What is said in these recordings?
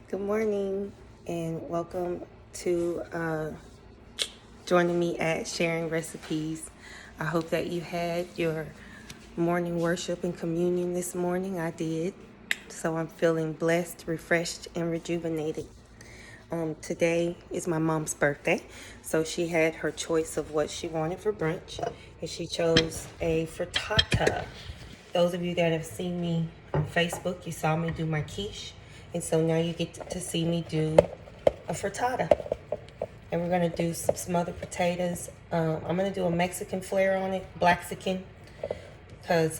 Good morning and welcome to joining me at Sharing Recipes. I hope that you had your morning worship and communion this morning. I did. So I'm feeling blessed, refreshed, and rejuvenated. Today is my mom's birthday, so she had her choice of what she wanted for brunch, and she chose a frittata. Those of you that have seen me on Facebook, you saw me do my quiche, and so now you get to see me do a frittata. And we're gonna do some smothered potatoes. I'm gonna do a Mexican flair on it, Blaxican, because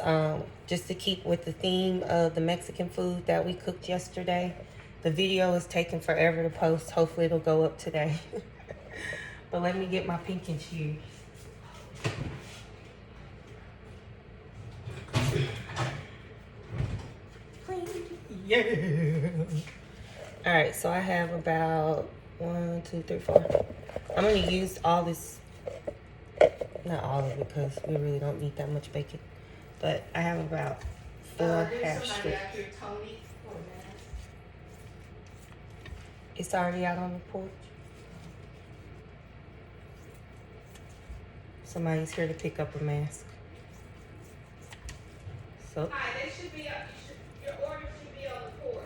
just to keep with the theme of the Mexican food that we cooked yesterday. The video is taking forever to post. Hopefully it'll go up today. But let me get my pinking shears. Yeah. All right, so I have about 1, 2, 3, 4. I'm gonna use all this, not all of it, because we really don't need that much bacon. But I have about 4 half strips. It's already out on the porch. Somebody's here to pick up a mask. So. Hi, they should be up. Your order should be on the porch.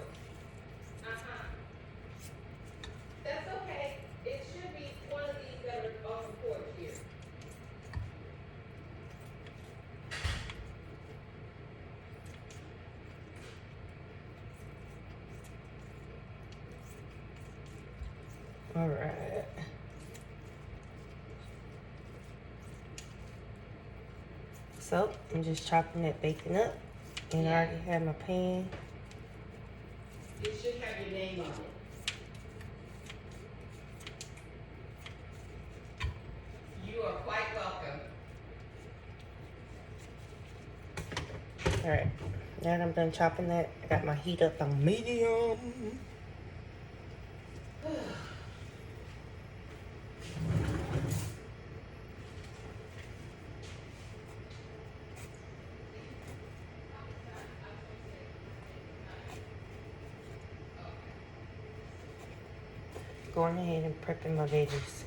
That's okay. It should be one of these that are on the porch here. All right. So I'm just chopping that bacon up, and I already have my pan. It should have your name on it. You are quite welcome. All right, now that I'm done chopping that, I got my heat up on medium. Going ahead and prepping my veggies.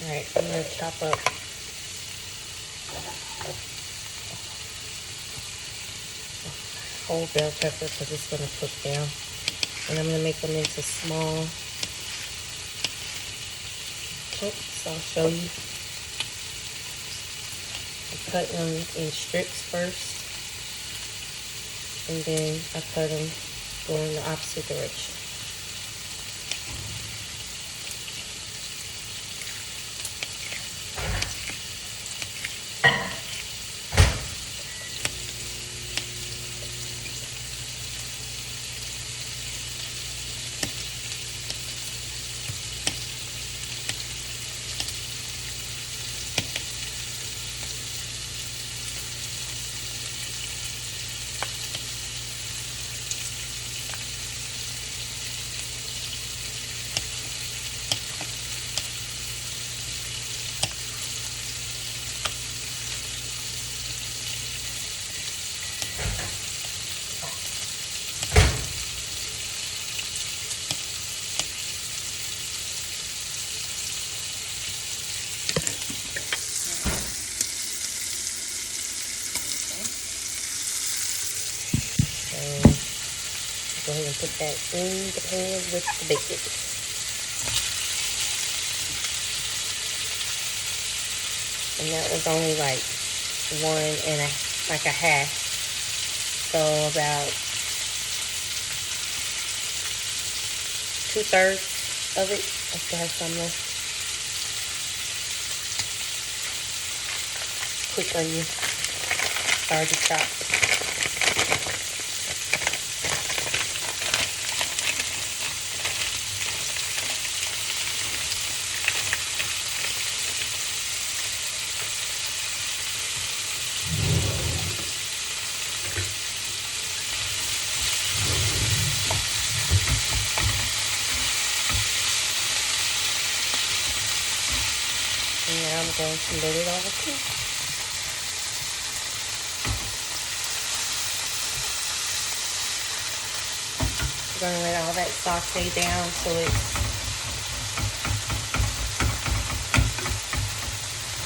All right, I'm gonna chop up whole bell pepper because it's gonna cook down, and I'm gonna make them into small chunks. I'll show you. I cut them in strips first, and then I cut them going the opposite direction. Go ahead and put that in the pan with the bacon. And that was only like a half. So about 2/3 of it. I still have some left. Quick onion, already chopped. And now I'm going to let it all cook. We're going to let all that saute down so it's,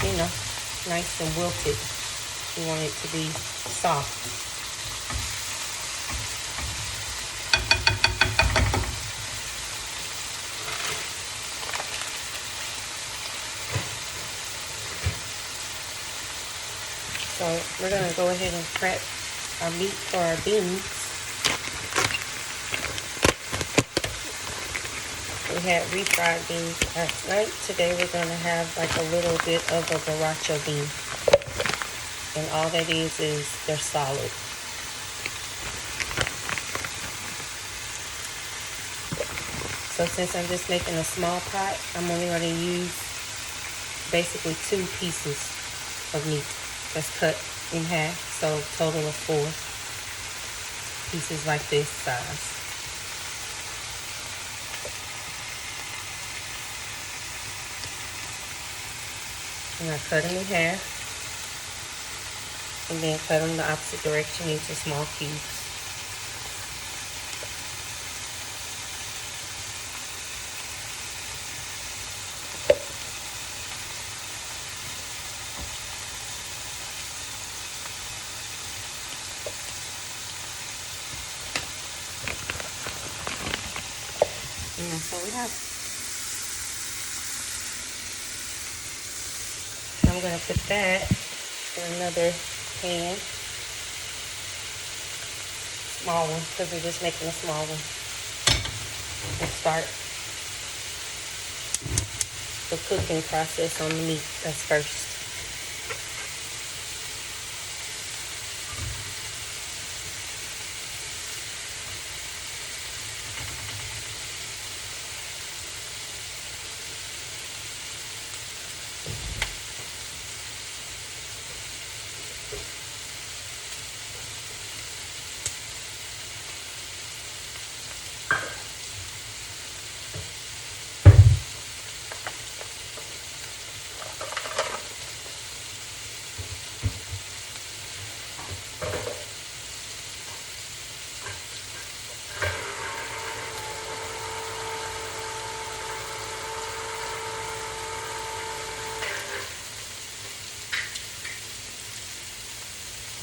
you know, nice and wilted. We want it to be soft. So we're going to go ahead and prep our meat for our beans. We had refried beans last night. Today we're going to have like a little bit of a borracho bean. And all that is they're solid. So since I'm just making a small pot, I'm only going to use basically 2 pieces of meat that's cut in half. So total of 4 pieces like this size. And I cut them in half. And then cut them the opposite direction into small cubes. And that's what we have. I'm going to put that in another pan. Small one, because we're just making a small one. And start the cooking process on the meat. That's first.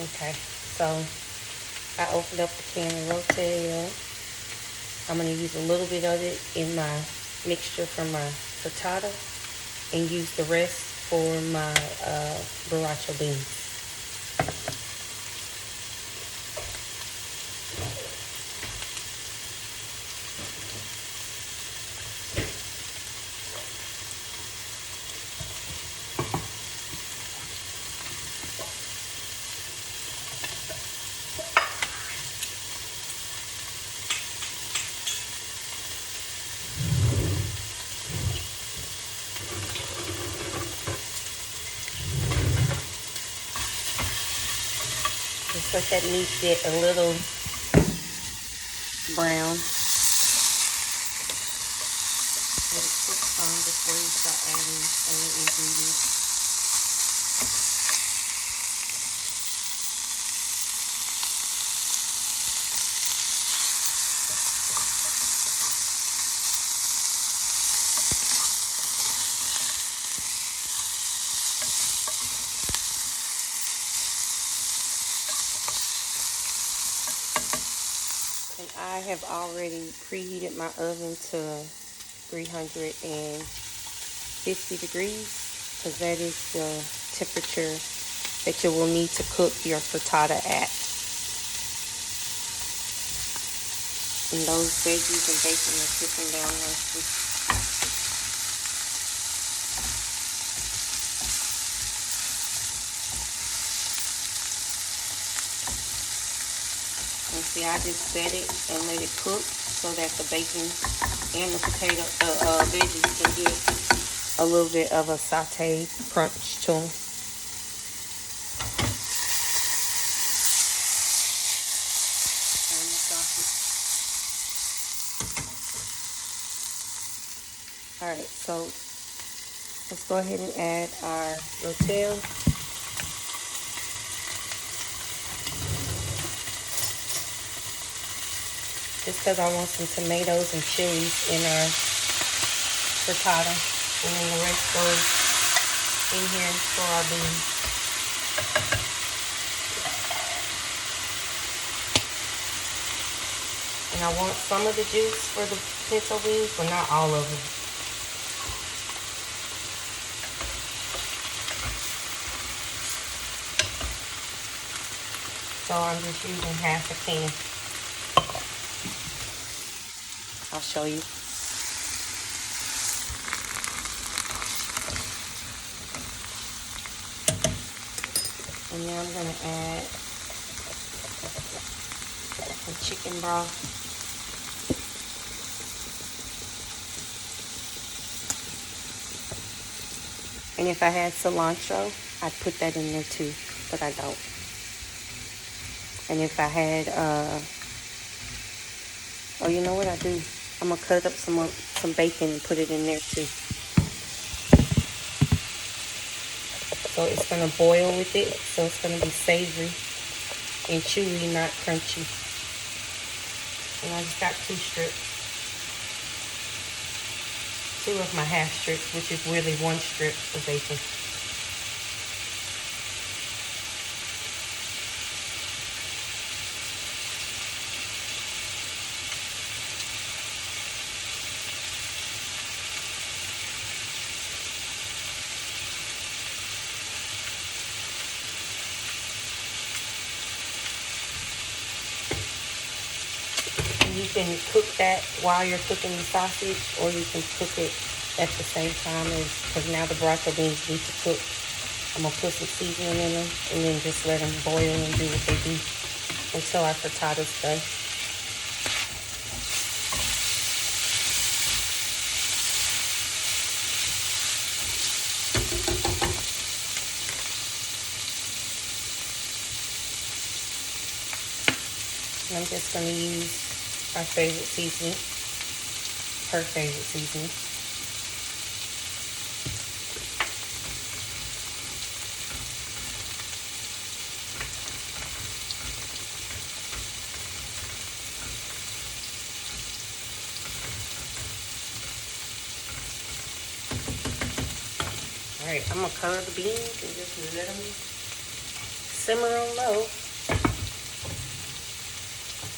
Okay, so I opened up the can of rotel. I'm going to use a little bit of it in my mixture for my frittata and use the rest for my borracho beans. Just let that meat get a little brown. Let it cook some before you start adding other ingredients. And I have already preheated my oven to 350 degrees. because that is the temperature that you will need to cook your frittata at. And those veggies and bacon are cooking down nicely. And see, I just set it and let it cook so that the bacon and the veggies can get a little bit of a saute crunch to them. Alright, so let's go ahead and add our rotel. Just because I want some tomatoes and chilies in our frittata. And then the rest goes in here for our beans. And I want some of the juice for the pinto beans, but not all of them. So I'm just using half a can. I'll show you. And now I'm going to add some chicken broth. And if I had cilantro, I'd put that in there too, but I don't. And if I had, oh, you know what I do? I'm going to cut up some bacon and put it in there too. So it's going to boil with it, so it's going to be savory and chewy, not crunchy. And I just got 2 strips. 2 of my half strips, which is really 1 strip of bacon. You can cook that while you're cooking the sausage, or you can cook it at the same time, because now the broccoli beans need to cook. I'm going to put some seasoning in them and then just let them boil and do what they do until our frittata's done. And I'm just going to use our favorite seasoning, her favorite seasoning. Alright, I'm going to cover the beans and just let them simmer on low.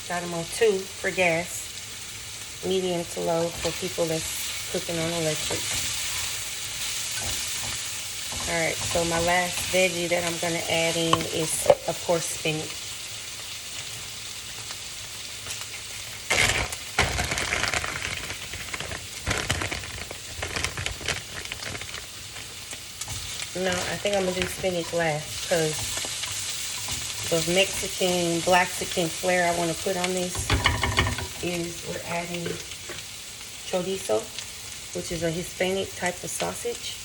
Got them on 2 for gas, medium to low for people that's cooking on electric. Alright, so my last veggie that I'm going to add in is, of course, spinach. No, I think I'm going to do spinach last, because the Mexican, Blaxican flair I want to put on this is we're adding chorizo, which is a Hispanic type of sausage.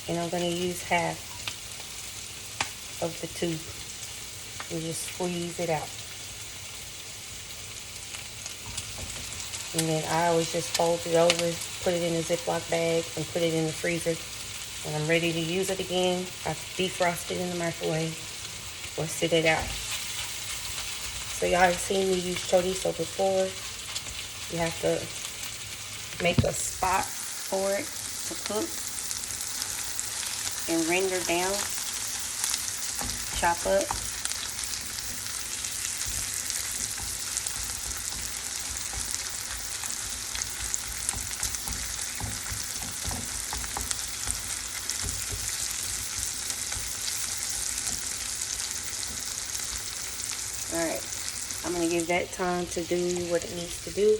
And I'm going to use half of the tube and just squeeze it out. And then I always just fold it over, put it in a Ziploc bag, and put it in the freezer. When I'm ready to use it again, I defrost it in the microwave or sit it out. So y'all have seen me use chorizo before. You have to make a spot for it to cook and render down, chop up. gonna give that time to do what it needs to do,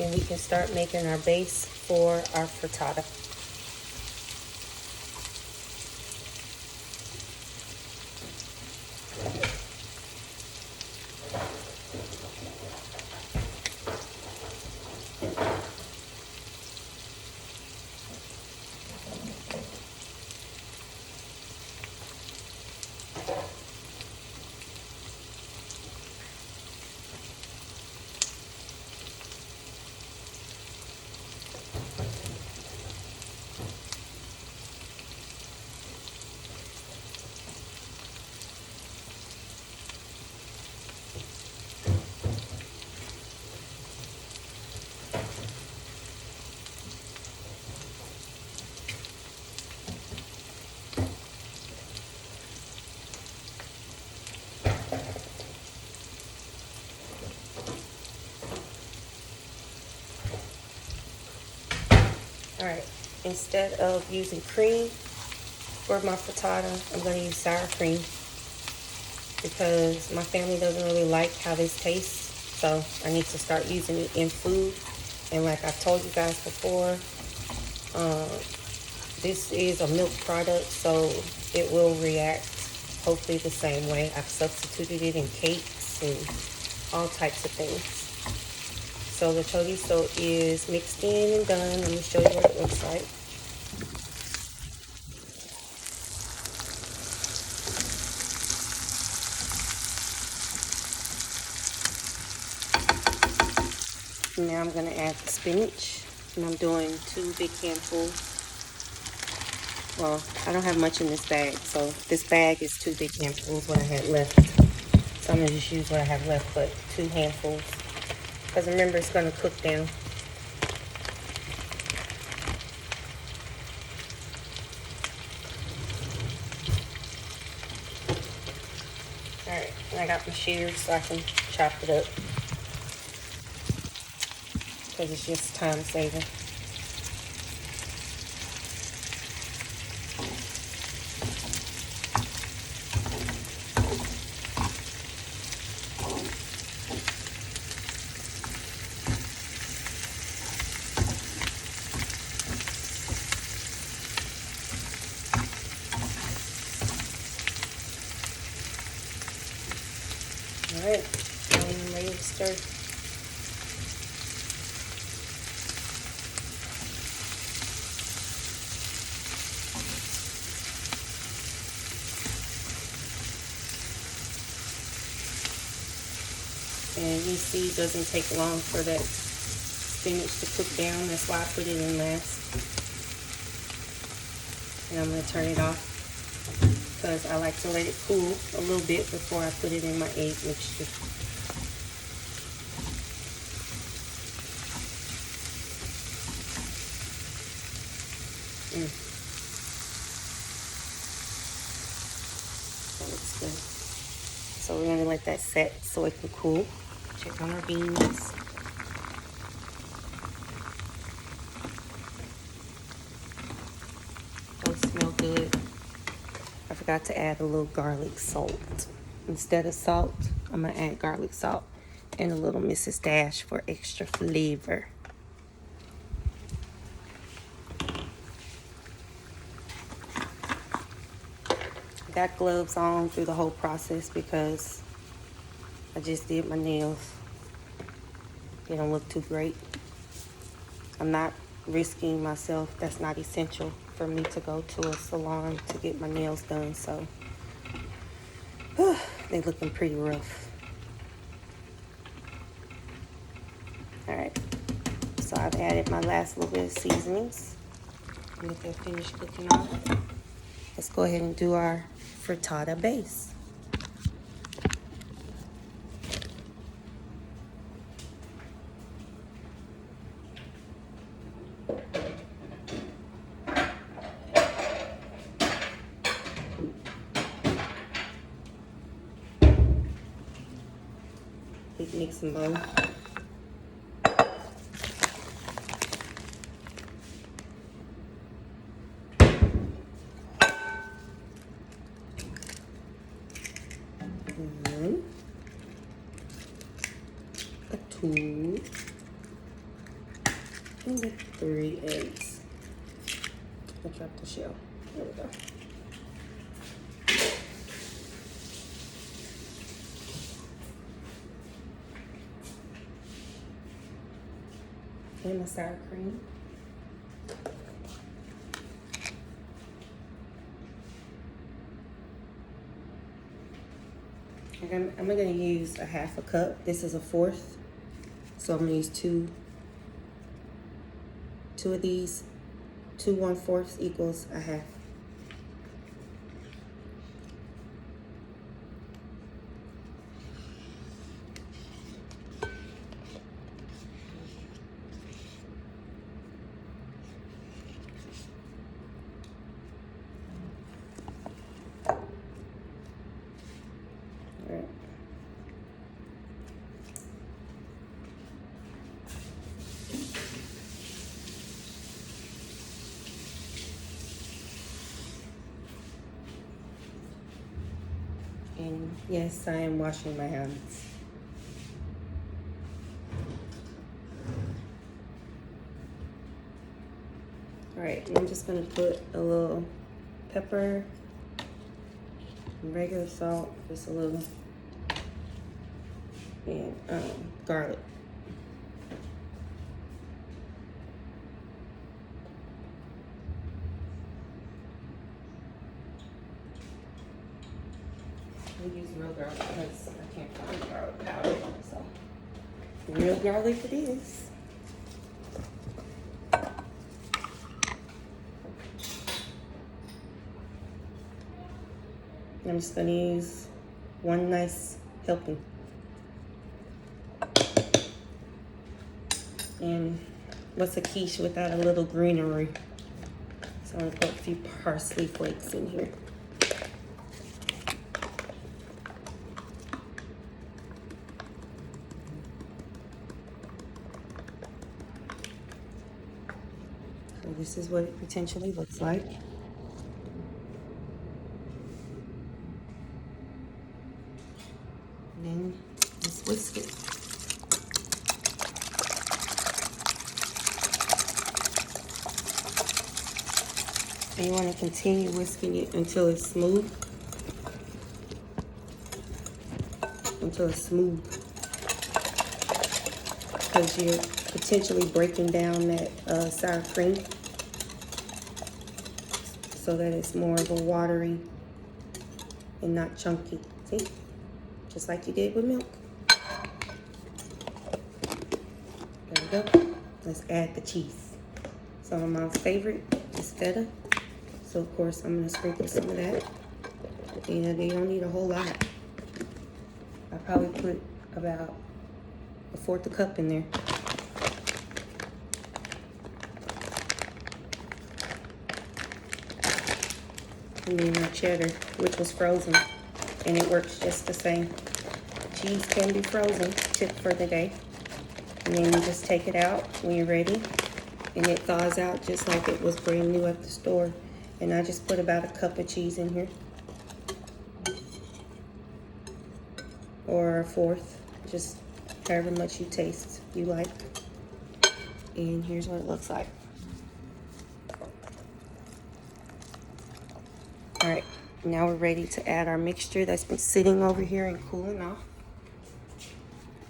and we can start making our base for our frittata. All right, instead of using cream for my frittata, I'm gonna use sour cream because my family doesn't really like how this tastes. So I need to start using it in food. And like I told you guys before, this is a milk product, so it will react hopefully the same way. I've substituted it in cakes and all types of things. So the chorizo is mixed in and done. Let me show you what it looks like. Now I'm gonna add the spinach, and I'm doing 2 big handfuls. Well, I don't have much in this bag, so this bag is 2 big handfuls what I had left. So I'm gonna just use what I have left, but 2 handfuls. Because remember, it's gonna cook down. Alright, and I got my shears so I can chop it up. Because it's just time saving. Alright, I'm ready to stir. And you see, it doesn't take long for that spinach to cook down. That's why I put it in last. And I'm going to turn it off because I like to let it cool a little bit before I put it in my egg mixture. That looks good. So we're going to let that set so it can cool. Check on our beans. Those smell good. I forgot to add a little garlic salt. Instead of salt, I'm going to add garlic salt and a little Mrs. Dash for extra flavor. I got gloves on through the whole process because I just did my nails. They don't look too great. I'm not risking myself. That's not essential for me to go to a salon to get my nails done, so they're looking pretty rough. All right, so I've added my last little bit of seasonings. Let that finish cooking off. Let's go ahead and do our frittata base. Big mixing bowl. 2 and the 3 eggs. I dropped the shell. There we go. And my sour cream. And I'm gonna use a 1/2 cup. This is a 1/4. So I'm gonna use two of these. 2 1/4 equals a 1/2. And yes, I am washing my hands. All right, I'm just gonna put a little pepper, regular salt, just a little, and garlic. We use real garlic because I can't find garlic powder, so real garlic it is. And I'm just gonna use 1 nice helping. And what's a quiche without a little greenery? So I'm gonna put a few parsley flakes in here. So this is what it potentially looks like. And then let's whisk it. And you want to continue whisking it until it's smooth. Until it's smooth. Because you're potentially breaking down that sour cream so that it's more of a watery and not chunky. See? Just like you did with milk. There we go. Let's add the cheese. So my mom's favorite is feta. So of course I'm gonna sprinkle some of that. And they don't need a whole lot. I probably put about 1/4 cup in there. And then my cheddar, which was frozen, and it works just the same. Cheese can be frozen, tip for the day. And then you just take it out when you're ready, and it thaws out just like it was brand new at the store. And I just put about 1 cup of cheese in here, or 1/4, just however much you taste you like. And here's what it looks like. All right, now we're ready to add our mixture that's been sitting over here and cooling off.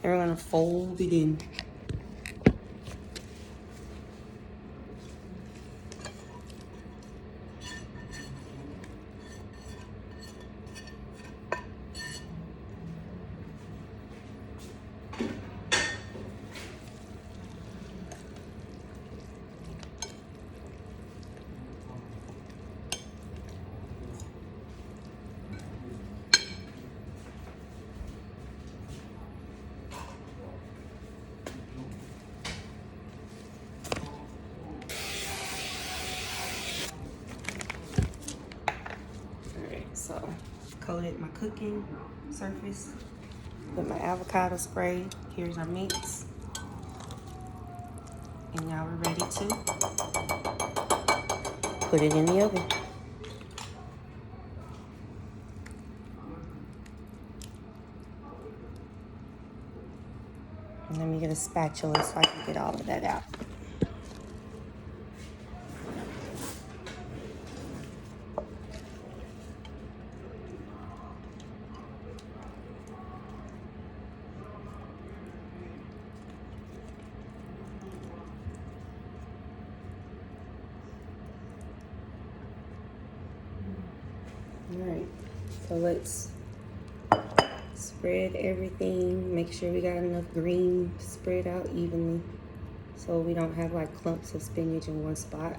And we're gonna fold it in. So, coated my cooking surface with my avocado spray. Here's our mix. And now we're ready to put it in the oven. Let me me get a spatula so I can get all of that out. Alright, so let's spread everything. Make sure we got enough green spread out evenly so we don't have like clumps of spinach in one spot.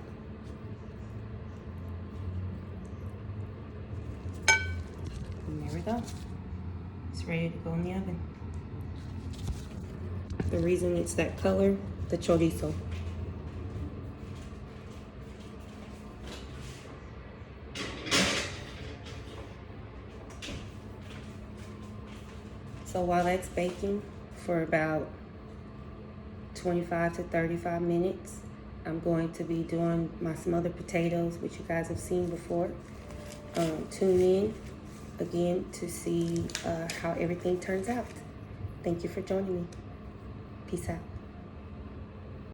And there we go. It's ready to go in the oven. The reason it's that color, the chorizo. So while that's baking for about 25 to 35 minutes, I'm going to be doing my smothered potatoes, which you guys have seen before. Tune in again to see how everything turns out. Thank you for joining me. Peace out.